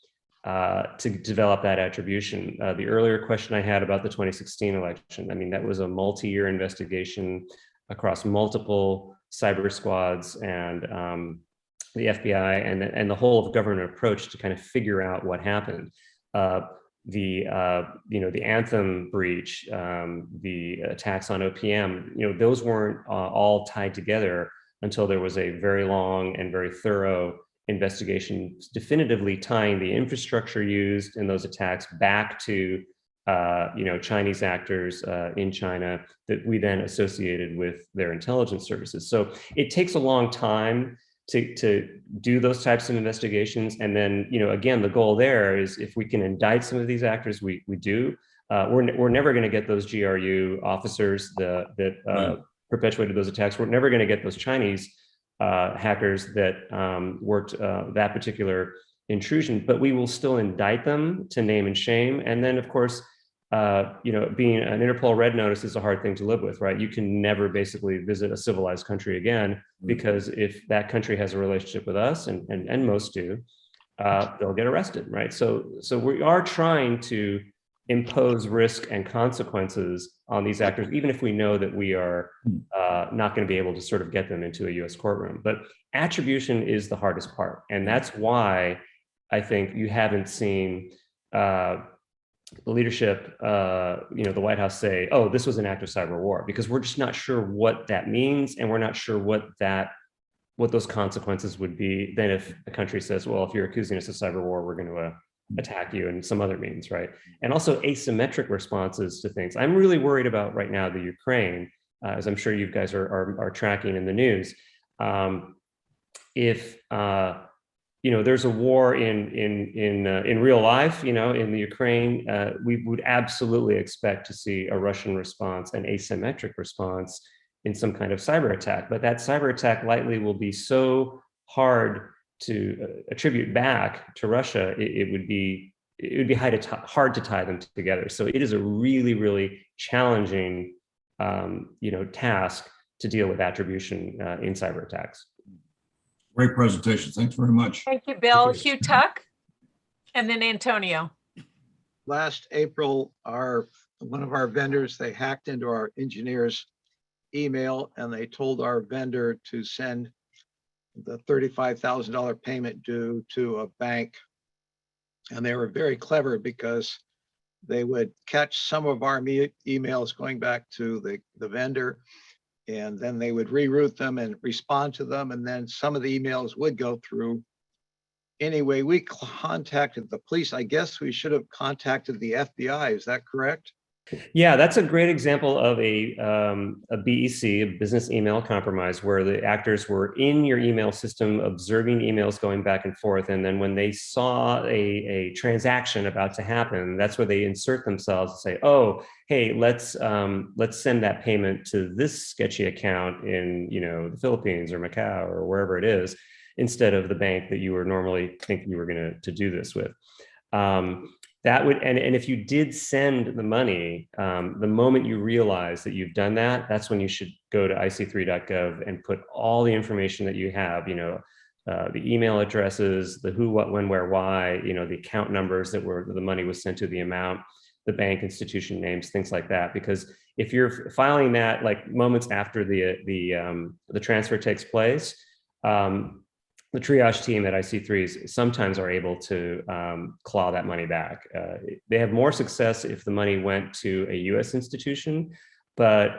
to develop that attribution. The earlier question I had about the 2016 election, I mean, that was a multi-year investigation across multiple cyber squads and the FBI and the whole of government approach to kind of figure out what happened. The Anthem breach, the attacks on OPM, those weren't all tied together until there was a very long and very thorough investigation definitively tying the infrastructure used in those attacks back to Chinese actors in China that we then associated with their intelligence services. So it takes a long time to do those types of investigations. And then, again, the goal there is if we can indict some of these actors, we do. We're never going to get those GRU officers that perpetuated those attacks. We're never going to get those Chinese hackers that worked that particular intrusion, but we will still indict them to name and shame. And then, of course, being an Interpol red notice is a hard thing to live with, right? You can never basically visit a civilized country again, because if that country has a relationship with us, and most do, they'll get arrested, right? So we are trying to impose risk and consequences on these actors, even if we know that we are not going to be able to sort of get them into a US courtroom. But attribution is the hardest part. And that's why I think you haven't seen the leadership, the White House say, oh, this was an act of cyber war, because we're just not sure what that means. And we're not sure what those consequences would be then if a country says, well, if you're accusing us of cyber war, we're going to attack you in some other means, right? And also asymmetric responses to things. I'm really worried about right now the Ukraine, as I'm sure you guys are tracking in the news. If there's a war in real life, in the Ukraine, we would absolutely expect to see a Russian response, an asymmetric response in some kind of cyber attack. But that cyber attack likely will be so hard to attribute back to Russia, it would be hard to tie them together. So it is a really, really challenging, task to deal with attribution in cyber attacks. Great presentation. Thanks very much. Thank you, Bill. Hugh Tuck, and then Antonio. Last April, one of our vendors, they hacked into our engineer's email, and they told our vendor to send the $35,000 payment due to a bank. And they were very clever because they would catch some of our emails going back to the vendor, and then they would reroute them and respond to them. And then some of the emails would go through anyway, we contacted the police. I guess we should have contacted the FBI. Is that correct? Yeah, that's a great example of a BEC, a business email compromise, where the actors were in your email system observing emails going back and forth. And then when they saw a transaction about to happen, that's where they insert themselves and say, oh, hey, let's send that payment to this sketchy account in, the Philippines or Macau or wherever it is, instead of the bank that you were normally thinking you were going to do this with. That would, and if you did send the money, the moment you realize that you've done that, that's when you should go to ic3.gov and put all the information that you have, the email addresses, the who, what, when, where, why, the account numbers that the money was sent to, the amount, the bank institution names, things like that. Because if you're filing that like moments after the transfer takes place, the triage team at IC3s sometimes are able to claw that money back. They have more success if the money went to a US institution, but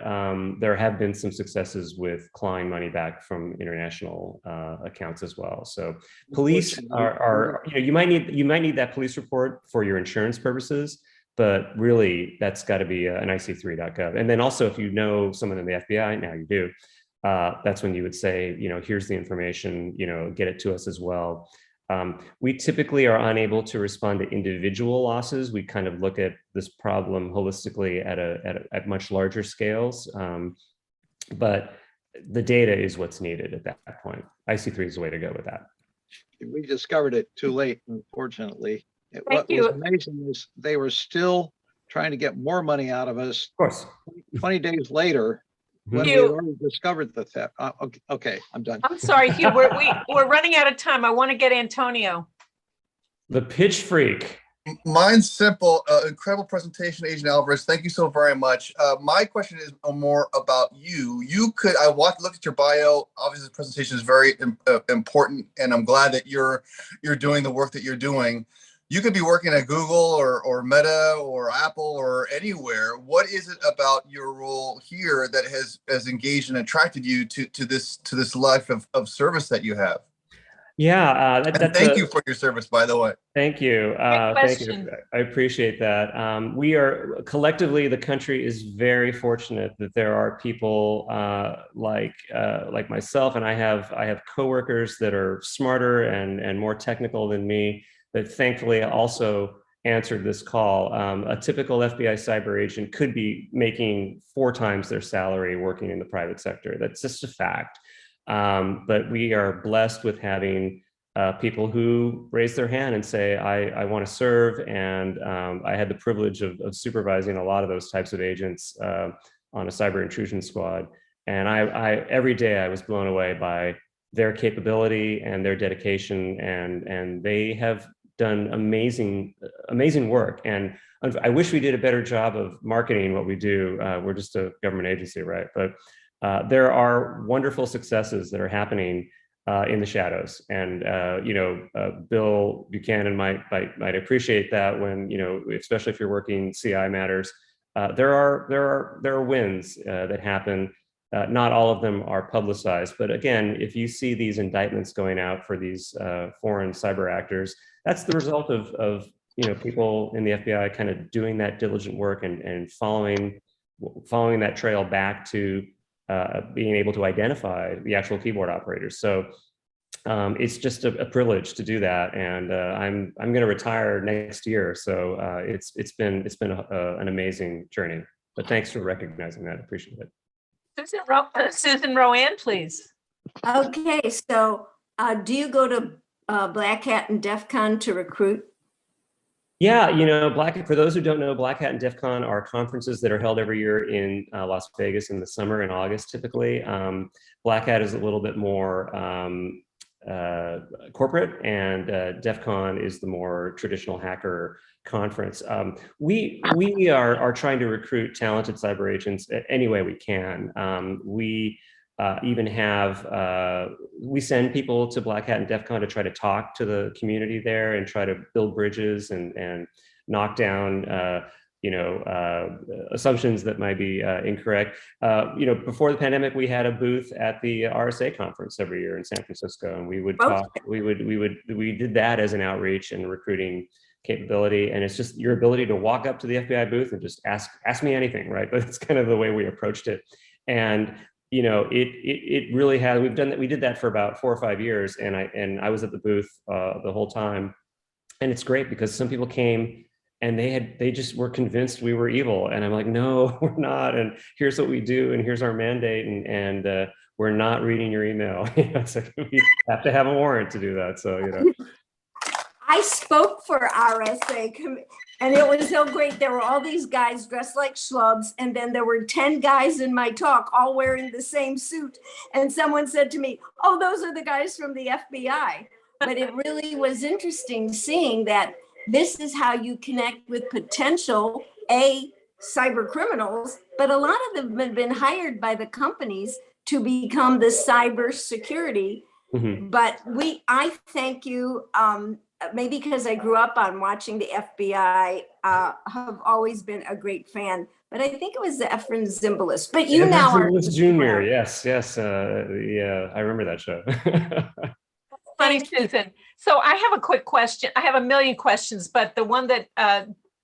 there have been some successes with clawing money back from international accounts as well. So police are you might need that police report for your insurance purposes, but really that's got to be an ic3.gov. And then also if you know someone in the FBI, now you do, that's when you would say, here's the information, get it to us as well. We typically are unable to respond to individual losses. We kind of look at this problem holistically at much larger scales. But the data is what's needed at that point. IC3 is the way to go with that. We discovered it too late, unfortunately. Thank you. What was amazing is they were still trying to get more money out of us. Of course. 20 days later, when we Hugh. already discovered the theft. Okay, I'm done. I'm sorry, Hugh, we're running out of time. I want to get Antonio. The pitch freak. Mine's simple. Incredible presentation, Agent Alvarez. Thank you so very much. My question is more about you. I looked at your bio. Obviously, the presentation is very important, and I'm glad that you're doing the work that you're doing. You could be working at Google or Meta or Apple or anywhere. What is it about your role here that has engaged and attracted you to this life of service that you have? Yeah, thank you for your service, by the way. Thank you. Thank you. I appreciate that. We are collectively, the country is very fortunate that there are people like myself, and I have coworkers that are smarter and more technical than me, that thankfully also answered this call. A typical FBI cyber agent could be making 4 times their salary working in the private sector. That's just a fact. But we are blessed with having people who raise their hand and say, I want to serve. And I had the privilege of supervising a lot of those types of agents on a cyber intrusion squad. And I every day I was blown away by their capability and their dedication, and they have done amazing work. And I wish we did a better job of marketing what we do. We're just a government agency, right? But there are wonderful successes that are happening in the shadows, and Bill Buchanan might appreciate that when especially if you're working CI matters. There are wins that happen. Not all of them are publicized, but again, if you see these indictments going out for these foreign cyber actors, that's the result of people in the FBI kind of doing that diligent work and following that trail back to being able to identify the actual keyboard operators. So it's just a privilege to do that, and I'm going to retire next year. So it's been an amazing journey. But thanks for recognizing that. I appreciate it. Susan Rowan, please. Okay, so do you go to Black Hat and DEF CON to recruit? Yeah, for those who don't know, Black Hat and DEF CON are conferences that are held every year in Las Vegas in the summer, in August typically. Black Hat is a little bit more corporate, and DEF CON is the more traditional hacker conference. We are trying to recruit talented cyber agents any way we can. We even have, we send people to Black Hat and DEF CON to try to talk to the community there and try to build bridges and knock down assumptions that might be incorrect. Before the pandemic, we had a booth at the RSA conference every year in San Francisco, and we would talk. We did that as an outreach and recruiting capability, and it's just your ability to walk up to the FBI booth and just ask me anything, right? But it's kind of the way we approached it, and it really has. We did that for about 4 or 5 years, and I was at the booth the whole time, and it's great because some people came and they just were convinced we were evil, and I'm like, no, we're not, and here's what we do, and here's our mandate, and we're not reading your email. It's like we have to have a warrant to do that. So I spoke for RSA, and it was so great. There were all these guys dressed like schlubs, and then there were 10 guys in my talk, all wearing the same suit. And someone said to me, "Oh, those are the guys from the FBI." But it really was interesting seeing that this is how you connect with potential cyber criminals, but a lot of them have been hired by the companies to become the cybersecurity. Mm-hmm. But I thank you. Maybe because I grew up on watching the FBI, have always been a great fan. But I think it was the Efren Zimbalist. But you now are Junior. Yes. Yeah, I remember that show. Funny, Susan. So I have a quick question. I have a million questions, but the one that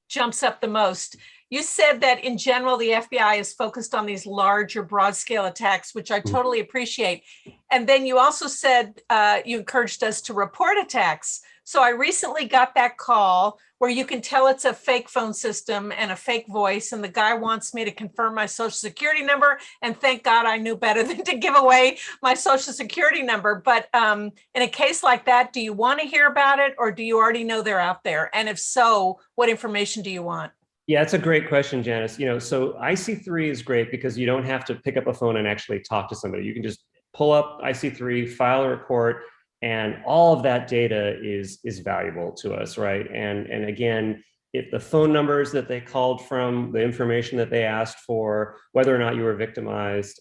jumps up the most. You said that in general, the FBI is focused on these larger, broad scale attacks, which I totally appreciate. And then you also said you encouraged us to report attacks. So I recently got that call where you can tell it's a fake phone system and a fake voice. And the guy wants me to confirm my social security number. And thank God I knew better than to give away my social security number. But in a case like that, do you want to hear about it, or do you already know they're out there? And if so, what information do you want? Yeah, it's a great question, Janice. So IC3 is great because you don't have to pick up a phone and actually talk to somebody. You can just pull up IC3, file a report, and all of that data is valuable to us, right? And again, if the phone numbers that they called from, the information that they asked for, whether or not you were victimized,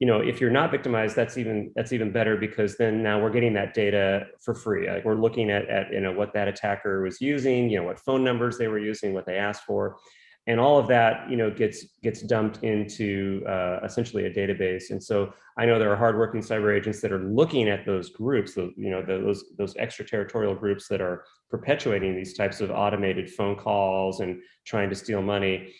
if you're not victimized, that's even better, because then now we're getting that data for free. Like we're looking at what that attacker was using, what phone numbers they were using, what they asked for, and all of that gets dumped into essentially a database. And so I know there are hardworking cyber agents that are looking at those groups, those extraterritorial groups that are perpetuating these types of automated phone calls and trying to steal money.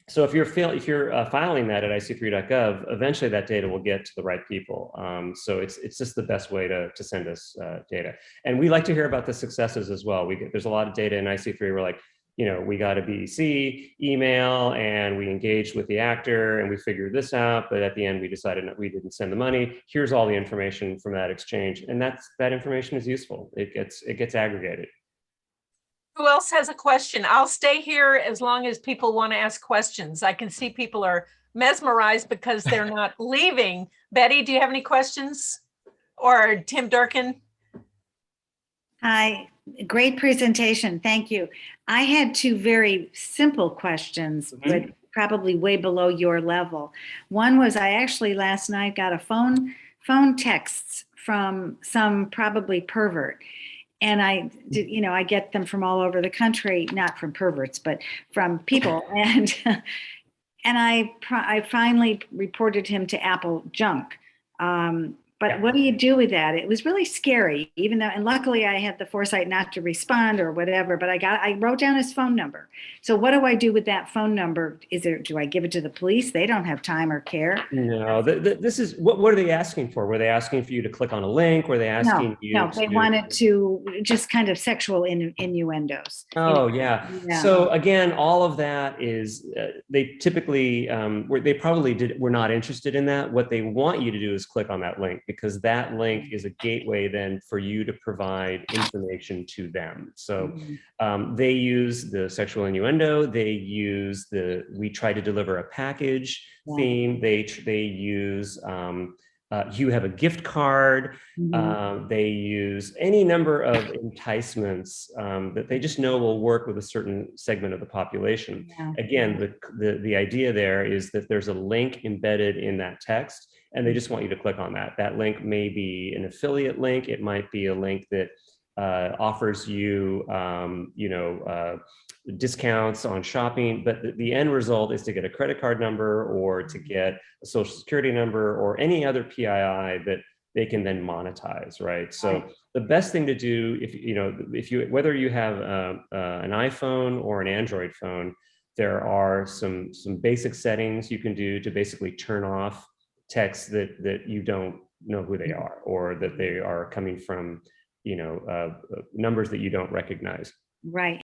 So if you're filing that at ic3.gov, eventually that data will get to the right people. So it's just the best way to send us data. And we like to hear about the successes as well. There's a lot of data in IC3. We're like, we got a BEC email and we engaged with the actor and we figured this out, but at the end we decided that we didn't send the money. Here's all the information from that exchange, and that information is useful. It gets aggregated. Who else has a question? I'll stay here as long as people want to ask questions. I can see people are mesmerized because they're not leaving. Betty, do you have any questions? Or Tim Durkin? Hi, great presentation. Thank you. I had 2 very simple questions, but probably way below your level. One was, I actually last night got a phone texts from some probably pervert. And I get them from all over the country, not from perverts, but from people. And I finally reported him to Apple Junk. But what do you do with that? It was really scary, even though, and luckily I had the foresight not to respond or whatever, but I wrote down his phone number. So what do I do with that phone number? Do I give it to the police? They don't have time or care. No, this is, what are they asking for? Were they asking for you to click on a link? Were they asking you? No, they wanted to just kind of sexual innuendos. Oh, yeah. So again, all of that is, they typically, they probably were not interested in that. What they want you to do is click on that link, because that link is a gateway then for you to provide information to them. So they use the sexual innuendo, they use we try to deliver a package theme, they use you have a gift card, they use any number of enticements that they just know will work with a certain segment of the population. Again, the idea there is that there's a link embedded in that text, and they just want you to click on that. That link may be an affiliate link. It might be a link that offers you, discounts on shopping, but the end result is to get a credit card number or to get a social security number or any other PII that they can then monetize, right? So the best thing to do, whether you have an iPhone or an Android phone, there are some basic settings you can do to basically turn off texts that you don't know who they are, or that they are coming from numbers that you don't recognize. Right.